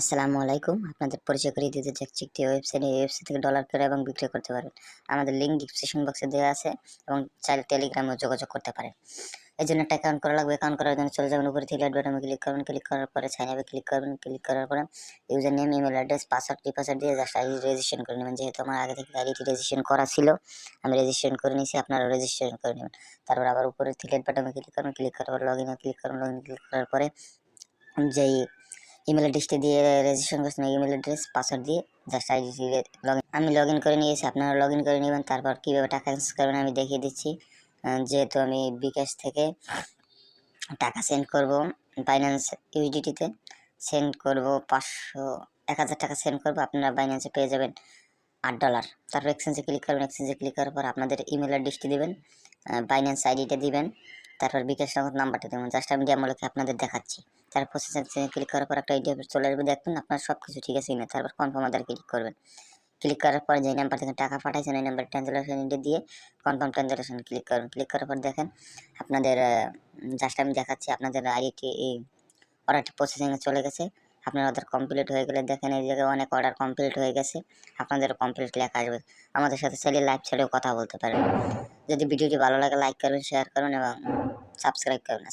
আসসালামু আলাইকুম। আপনাদের পরিচয় করিয়ে দিতে যাচ্ছি একটি ওয়েবসাইট। এই ওয়েবসাইট থেকে ডলার ক্রয় এবং বিক্রয় করতে পারবেন। আমাদের লিঙ্ক ডিসক্রিপশন বক্সে দেওয়া আছে এবং চাইলে টেলিগ্রামেও যোগাযোগ করতে পারেন। এজন্য একটা অ্যাকাউন্ট করা লাগবে। অ্যাকাউন্ট করার জন্য চলে যাবেন উপরে থেকে অ্যাড বাটনে ক্লিক করবেন। ক্লিক করার পরে সাইন আপে ক্লিক করবেন। ক্লিক করার পরে user name, email address, password, password দিয়ে জাস্ট আইডি রেজিস্ট্রেশন করে নেবেন। যেহেতু আমার আগে থেকে আইডিটি রেজিস্ট্রেশন করা ছিল, আমি রেজিস্ট্রেশন করে নিয়েছি, আপনারাও রেজিস্ট্রেশন করে নেবেন। তারপর আবার উপরে থেকে অ্যাড বাটনে ক্লিক করবেন। ক্লিক করার পর লগইনে ক্লিক করবেন। লগইনে ক্লিক করার পরে যেই ইমেল অ্যাড্রেসটি দিয়ে রেজিস্ট্রেশন করছেন, ইমেল অ্যাড্রেস পাসওয়ার্ড দিয়ে জাস্ট আইডি আমি লগ ইন করে নিয়েছি, আপনারা লগ ইন করে নেবেন। তারপর কীভাবে টাকা এক্সচেঞ্জ করবেন আমি দেখিয়ে দিচ্ছি। যেহেতু আমি বিকাশ থেকে টাকা সেন্ড করব বাইন্যান্স ইউএসডিটিতে সেন্ড করব 1000 টাকা সেন্ড করব, আপনারা বাইন্যান্সে পেয়ে যাবেন $8। তারপর এক্সচেঞ্জে ক্লিক করবেন। এক্সচেঞ্জে ক্লিক করার পর আপনাদের ইমেল অ্যাড্রেসটি দিবেন, বাইন্যান্স আইডিটা দিবেন, তারপর বিকাশ নগদ নাম্বারটা দেবেন। জাস্ট আমি ডেমোলোকে আপনাদের দেখাচ্ছি। তারপর প্রসেসে ক্লিক করার পর একটা আইডি চলে আসবে, দেখবেন আপনার সব কিছু ঠিক আছে কিনা। তারপর কনফার্ম আদার ক্লিক করবেন। ক্লিক করার পর যে নাম্বার থেকে টাকা পাঠাইছেন ওই নাম্বার ট্রানজাকশন আইডি দিয়ে কনফার্ম ট্রানজাকশন ক্লিক করবেন। ক্লিক করার পর দেখেন আপনাদের জাস্ট আমি দেখাচ্ছি আপনাদের আইডিটি অর্ডারটি প্রসেসিংয়ে চলে গেছে। আপনার অর্ডার কমপ্লিট হয়ে গেলে দেখেন এই জায়গায় অনেক অর্ডার কমপ্লিট হয়ে গেছে, আপনাদের কমপ্লিট লেখা আসবে। আমাদের সাথে চাইলে লাইভ চ্যাটেও কথা বলতে পারেন। যদি ভিডিওটি ভালো লাগে লাইক করবেন, শেয়ার করবেন এবং সাবস্ক্রাইব করবেন।